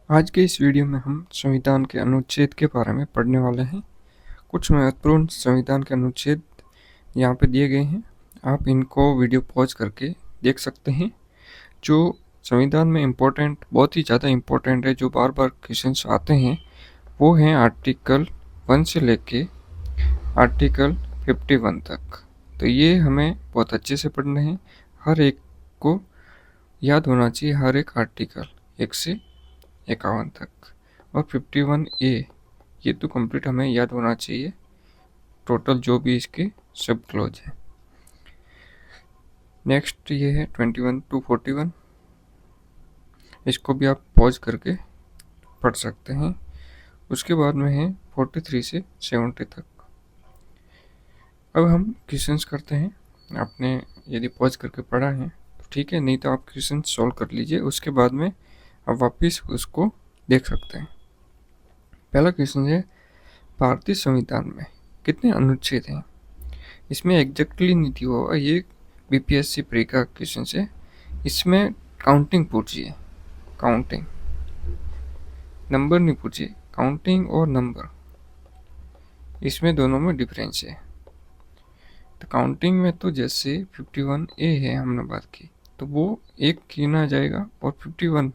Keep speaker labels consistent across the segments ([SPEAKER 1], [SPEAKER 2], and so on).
[SPEAKER 1] आज के इस वीडियो में हम संविधान के अनुच्छेद के बारे में पढ़ने वाले हैं। कुछ महत्वपूर्ण संविधान के अनुच्छेद यहाँ पे दिए गए हैं। आप इनको वीडियो पॉज करके देख सकते हैं। जो संविधान में बहुत ही ज़्यादा इम्पोर्टेंट है, जो बार बार क्वेश्चंस आते हैं, वो हैं आर्टिकल 1 से लेके आर्टिकल 51 तक। तो ये हमें बहुत अच्छे से पढ़ने हैं। हर एक को याद होना चाहिए, हर एक आर्टिकल 1 से 51 तक। और 51A ये तो कंप्लीट हमें याद होना चाहिए, टोटल जो भी इसके सब क्लोज है। नेक्स्ट ये है 21 to 41, इसको भी आप पॉज करके पढ़ सकते हैं। उसके बाद में है 43 से 70 तक। अब हम क्वेश्चंस करते हैं। आपने यदि पॉज करके पढ़ा है तो ठीक है, नहीं तो आप क्वेश्चन सॉल्व कर लीजिए, उसके बाद में आप वापस उसको देख सकते हैं। पहला क्वेश्चन है, भारतीय संविधान में कितने अनुच्छेद हैं? इसमें एग्जैक्टली नहीं दिया हुआ, ये बीपीएससी प्री का क्वेश्चन है। इसमें काउंटिंग पूछिए, काउंटिंग, नंबर नहीं पूछिए। काउंटिंग और नंबर, इसमें दोनों में डिफरेंस है। तो काउंटिंग में तो जैसे 51A है, हमने बात की, तो वो एक गिना जाएगा और 51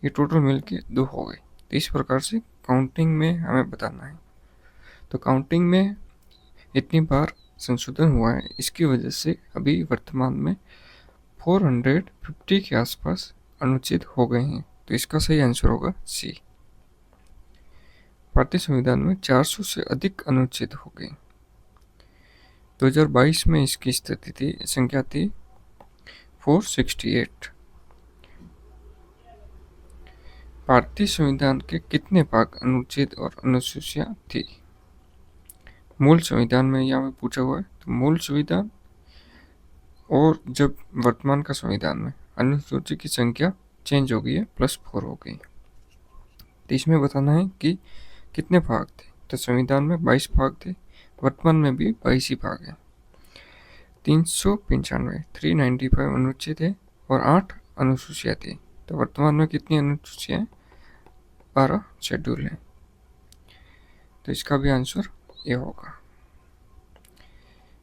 [SPEAKER 1] ये टोटल मिलके 2 हो गए। तो इस प्रकार से काउंटिंग में हमें बताना है। तो काउंटिंग में इतनी बार संशोधन हुआ है, इसकी वजह से अभी वर्तमान में 450 के आसपास अनुच्छेद हो गए हैं। तो इसका सही आंसर होगा सी। भारतीय संविधान में 400 से अधिक अनुच्छेद हो गए। 2022 में इसकी स्थिति थी, संख्या थी 468। भारतीय संविधान के कितने भाग, अनुच्छेद और अनुसूचियां थी? मूल संविधान में यहाँ पे पूछा हुआ है। तो मूल संविधान और जब वर्तमान का संविधान में अनुसूची की संख्या चेंज हो गई है, +4 हो गई। तो इसमें बताना है कि कितने भाग थे। तो संविधान में 22 भाग थे, वर्तमान में भी 22 ही भाग है। 395 अनुच्छेद है और 8 अनुसूचियाँ थी। तो वर्तमान में कितनी अनुसूचियाँ हैं? 12 शेड्यूल है। तो इसका भी आंसर ये होगा।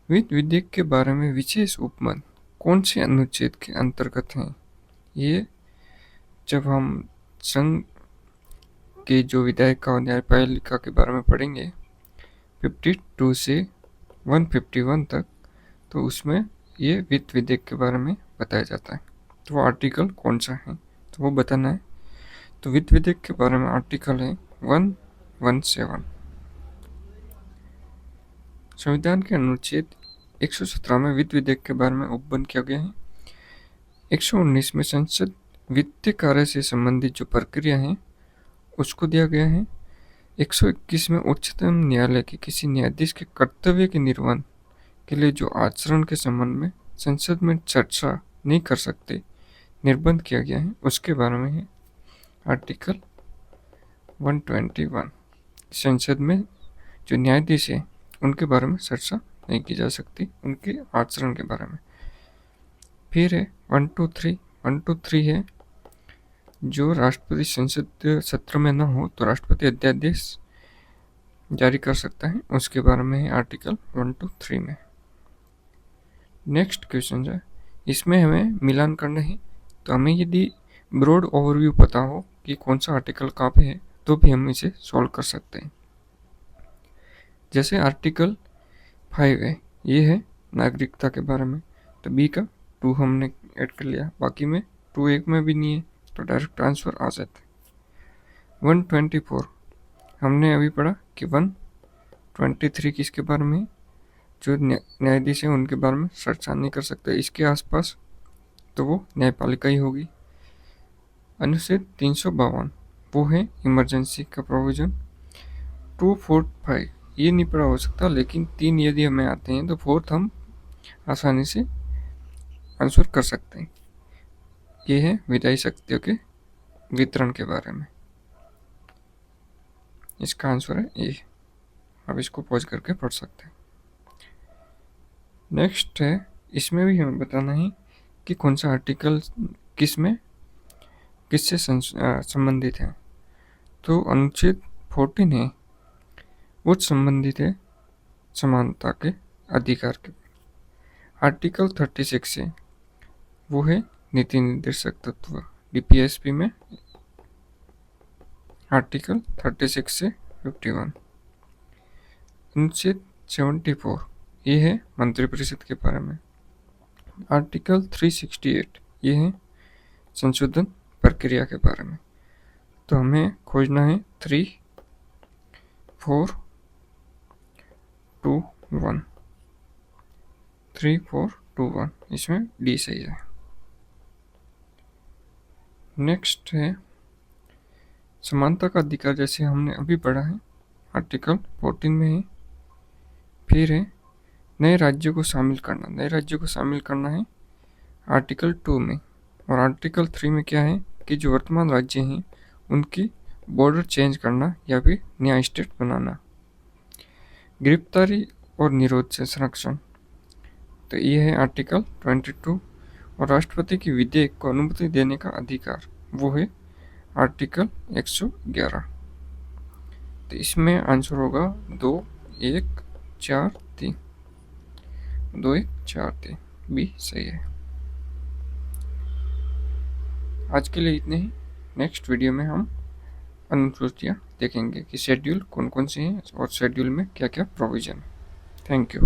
[SPEAKER 1] वित्त विधेयक के बारे में विशेष उपमत कौन से अनुच्छेद के अंतर्गत हैं? ये जब हम संघ के जो विधायिका और न्यायपालिका के बारे में पढ़ेंगे 52 से 151 तक, तो उसमें ये वित्त विधेयक के बारे में बताया जाता है। तो वो आर्टिकल कौन सा है तो वो बताना है। तो वित्त विधेयक के बारे में आर्टिकल है 117। संविधान के अनुच्छेद 117 में वित्त विधेयक के बारे में उपबंध किया गया है। 119 में संसद वित्तीय कार्य से संबंधित जो प्रक्रिया है उसको दिया गया है। 121 में उच्चतम न्यायालय के किसी न्यायाधीश के कर्तव्य के निर्वहन के लिए जो आचरण के संबंध में संसद में चर्चा नहीं कर सकते निर्बंध किया गया है, उसके बारे में है आर्टिकल 121। संसद में जो न्यायाधीश है उनके बारे में चर्चा नहीं की जा सकती, उनके आचरण के बारे में। फिर है 123 है, जो राष्ट्रपति संसद सत्र में न हो तो राष्ट्रपति अध्यादेश जारी कर सकता है, उसके बारे में है आर्टिकल 123 में। नेक्स्ट क्वेश्चन है, इसमें हमें मिलान करना है। तो हमें यदि ब्रॉड ओवरव्यू पता हो कि कौन सा आर्टिकल कहाँ पे है तो भी हम इसे सॉल्व कर सकते हैं। जैसे आर्टिकल 5 है, ये है नागरिकता के बारे में, तो बी का 2 हमने ऐड कर लिया, बाकी में 2 एक में भी नहीं है तो डायरेक्ट ट्रांसफर आ जाता है। 124 हमने अभी पढ़ा कि 123 किसके बारे में, जो न्यायाधीश है उनके बारे में चर्चा नहीं कर सकते, इसके आसपास, तो वो न्यायपालिका ही होगी। अनुच्छेद 352 वो है इमरजेंसी का प्रोविजन। 245 ये नहीं पढ़ा हो सकता, लेकिन 3 यदि हमें आते हैं तो 4th हम आसानी से आंसर कर सकते हैं। ये है विधायी शक्तियों के वितरण के बारे में, इसका आंसर है ये। अब इसको पॉज करके पढ़ सकते हैं। नेक्स्ट है, इसमें भी हमें बताना है कि कौन सा आर्टिकल किससे संबंधित है। तो अनुच्छेद 14 है वो संबंधित है समानता के अधिकार के। आर्टिकल 36 है वो है नीति निर्देशक तत्व। डीपीएसपी में आर्टिकल 36 से 51। अनुच्छेद 74 ये है मंत्रिपरिषद के बारे में। आर्टिकल 368 ये है संशोधन प्रक्रिया के बारे में। तो हमें खोजना है 3, 4, 2, 1। 3, 4, 2, 1 इसमें डी सही है। नेक्स्ट है समानता का अधिकार, जैसे हमने अभी पढ़ा है आर्टिकल 14 में है। फिर है नए राज्यों को शामिल करना। नए राज्यों को शामिल करना है आर्टिकल 2 में। और आर्टिकल 3 में क्या है कि जो वर्तमान राज्य हैं उनकी बॉर्डर चेंज करना या फिर नया स्टेट बनाना। गिरफ्तारी और निरोध से संरक्षण, तो ये है आर्टिकल 22। और राष्ट्रपति की विधेयक को अनुमति देने का अधिकार वो है आर्टिकल 111। तो इसमें आंसर होगा 2, 1, 4, 3। 2, 1, 4, 3 बी सही है। आज के लिए इतने ही। नेक्स्ट वीडियो में हम अनुसूचियाँ देखेंगे कि शेड्यूल कौन कौन से हैं और शेड्यूल में क्या क्या प्रोविजन है। Thank you.